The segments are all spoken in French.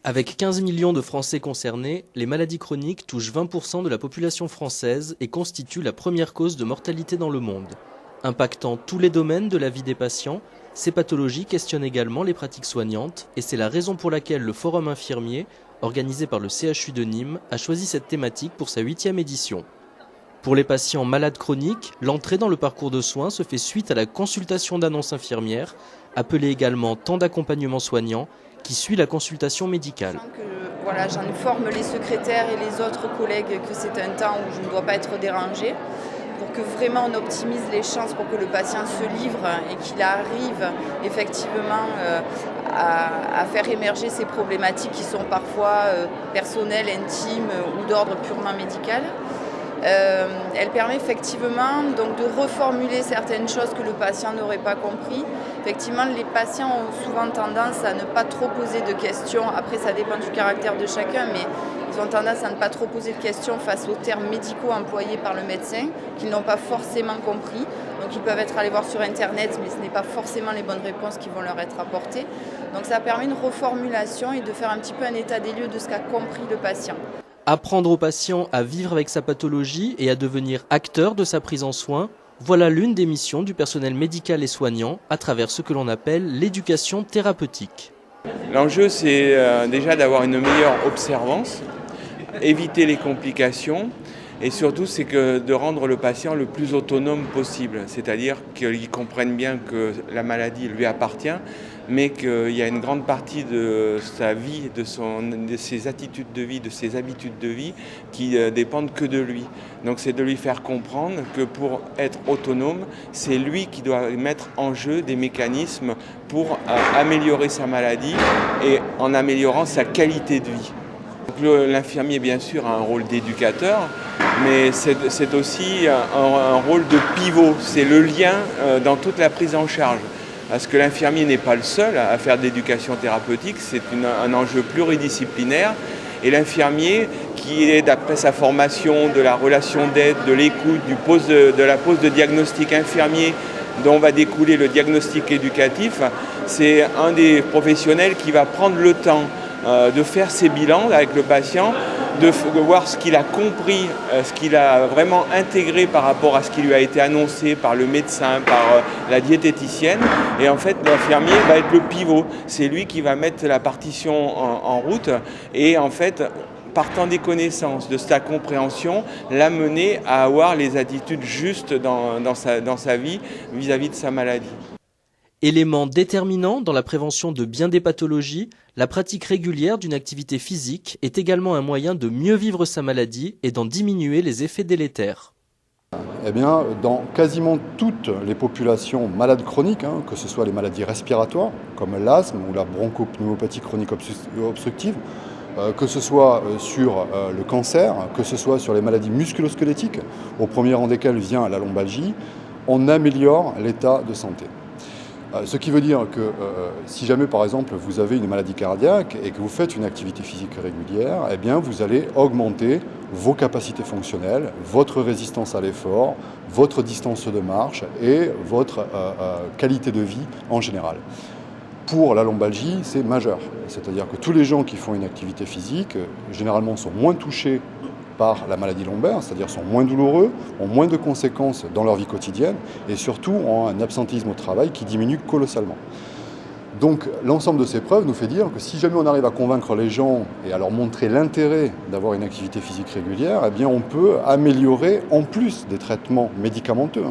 Avec 15 millions de Français concernés, les maladies chroniques touchent 20% de la population française et constituent la première cause de mortalité dans le monde. Impactant tous les domaines de la vie des patients, ces pathologies questionnent également les pratiques soignantes et c'est la raison pour laquelle le Forum infirmier, organisé par le CHU de Nîmes, a choisi cette thématique pour sa 8e édition. Pour les patients malades chroniques, l'entrée dans le parcours de soins se fait suite à la consultation d'annonce infirmière, appelée également temps d'accompagnement soignant, qui suit la consultation médicale. J'en informe les secrétaires et les autres collègues que c'est un temps où je ne dois pas être dérangée, pour que vraiment on optimise les chances pour que le patient se livre et qu'il arrive effectivement à faire émerger ces problématiques qui sont parfois personnelles, intimes ou d'ordre purement médical. Elle permet effectivement donc de reformuler certaines choses que le patient n'aurait pas compris. Effectivement, les patients ont souvent tendance à ne pas trop poser de questions. Après, ça dépend du caractère de chacun, mais ils ont tendance à ne pas trop poser de questions face aux termes médicaux employés par le médecin, qu'ils n'ont pas forcément compris. Donc ils peuvent être allés voir sur Internet, mais ce n'est pas forcément les bonnes réponses qui vont leur être apportées. Donc ça permet une reformulation et de faire un petit peu un état des lieux de ce qu'a compris le patient. Apprendre au patient à vivre avec sa pathologie et à devenir acteur de sa prise en soin, voilà l'une des missions du personnel médical et soignant à travers ce que l'on appelle l'éducation thérapeutique. L'enjeu, c'est déjà d'avoir une meilleure observance, éviter les complications et surtout, c'est que de rendre le patient le plus autonome possible, c'est-à-dire qu'il comprenne bien que la maladie lui appartient, mais qu'il y a une grande partie de sa vie, de ses attitudes de vie, de ses habitudes de vie qui dépendent que de lui. Donc c'est de lui faire comprendre que pour être autonome, c'est lui qui doit mettre en jeu des mécanismes pour améliorer sa maladie et en améliorant sa qualité de vie. L'infirmier, bien sûr, a un rôle d'éducateur, mais c'est aussi un rôle de pivot. C'est le lien dans toute la prise en charge. Parce que l'infirmier n'est pas le seul à faire de l'éducation thérapeutique, c'est un enjeu pluridisciplinaire. Et l'infirmier, qui est d'après sa formation de la relation d'aide, de l'écoute, de la pose de diagnostic infirmier, dont va découler le diagnostic éducatif, c'est un des professionnels qui va prendre le temps de faire ses bilans avec le patient, de voir ce qu'il a compris, ce qu'il a vraiment intégré par rapport à ce qui lui a été annoncé par le médecin, par la diététicienne. Et en fait, l'infirmier va être le pivot. C'est lui qui va mettre la partition en route et en fait, partant des connaissances, de sa compréhension, l'amener à avoir les attitudes justes dans sa vie vis-à-vis de sa maladie. Élément déterminant dans la prévention de bien des pathologies, la pratique régulière d'une activité physique est également un moyen de mieux vivre sa maladie et d'en diminuer les effets délétères. Eh bien, dans quasiment toutes les populations malades chroniques, que ce soit les maladies respiratoires, comme l'asthme ou la bronchopneumopathie chronique obstructive, que ce soit sur le cancer, que ce soit sur les maladies musculo-squelettiques, au premier rang desquelles vient la lombalgie, on améliore l'état de santé. Ce qui veut dire que si jamais, par exemple, vous avez une maladie cardiaque et que vous faites une activité physique régulière, eh bien, vous allez augmenter vos capacités fonctionnelles, votre résistance à l'effort, votre distance de marche et votre qualité de vie en général. Pour la lombalgie, c'est majeur. C'est-à-dire que tous les gens qui font une activité physique, généralement, sont moins touchés par la maladie lombaire, c'est-à-dire sont moins douloureux, ont moins de conséquences dans leur vie quotidienne et surtout ont un absentéisme au travail qui diminue colossalement. Donc l'ensemble de ces preuves nous fait dire que si jamais on arrive à convaincre les gens et à leur montrer l'intérêt d'avoir une activité physique régulière, eh bien on peut améliorer, en plus des traitements médicamenteux,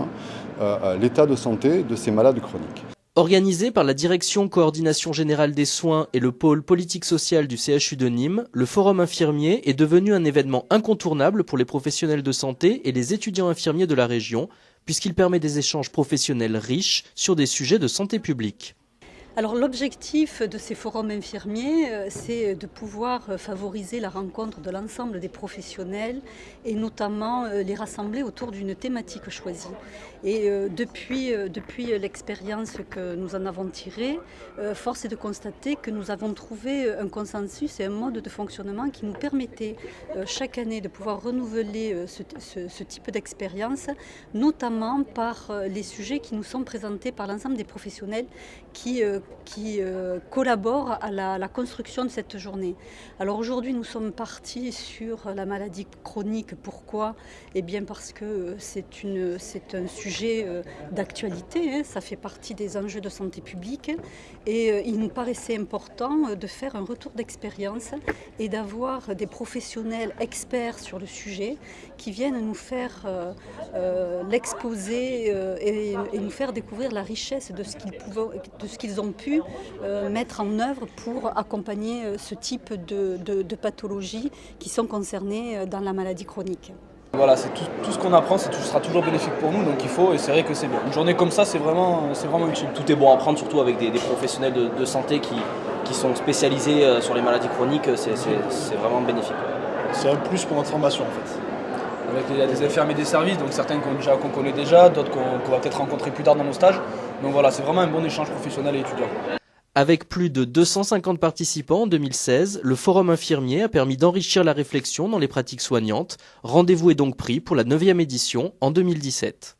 l'état de santé de ces malades chroniques. Organisé par la Direction Coordination Générale des Soins et le pôle politique-social du CHU de Nîmes, le Forum infirmier est devenu un événement incontournable pour les professionnels de santé et les étudiants infirmiers de la région, puisqu'il permet des échanges professionnels riches sur des sujets de santé publique. Alors l'objectif de ces forums infirmiers, c'est de pouvoir favoriser la rencontre de l'ensemble des professionnels et notamment les rassembler autour d'une thématique choisie. Et depuis l'expérience que nous en avons tirée, force est de constater que nous avons trouvé un consensus et un mode de fonctionnement qui nous permettait chaque année de pouvoir renouveler ce type d'expérience, notamment par les sujets qui nous sont présentés par l'ensemble des professionnels qui qui collaborent à la construction de cette journée. Alors aujourd'hui, nous sommes partis sur la maladie chronique. Pourquoi ? Eh bien parce que c'est un sujet d'actualité, hein, ça fait partie des enjeux de santé publique et il nous paraissait important de faire un retour d'expérience et d'avoir des professionnels experts sur le sujet qui viennent nous faire l'exposer et nous faire découvrir la richesse de ce qu'ils ont pu mettre en œuvre pour accompagner ce type de pathologies qui sont concernées dans la maladie chronique. Voilà, c'est tout ce qu'on apprend, ce sera toujours bénéfique pour nous, donc il faut, et c'est vrai que c'est bien. Une journée comme ça, c'est vraiment utile. Tout est bon à prendre, surtout avec des professionnels de santé qui sont spécialisés sur les maladies chroniques, c'est vraiment bénéfique. C'est un plus pour notre formation en fait. Il y a des infirmiers des services, donc certains qu'on connaît déjà, d'autres qu'on va peut-être rencontrer plus tard dans nos stages. Donc voilà, c'est vraiment un bon échange professionnel et étudiant. Avec plus de 250 participants en 2016, le Forum infirmier a permis d'enrichir la réflexion dans les pratiques soignantes. Rendez-vous est donc pris pour la 9e édition en 2017.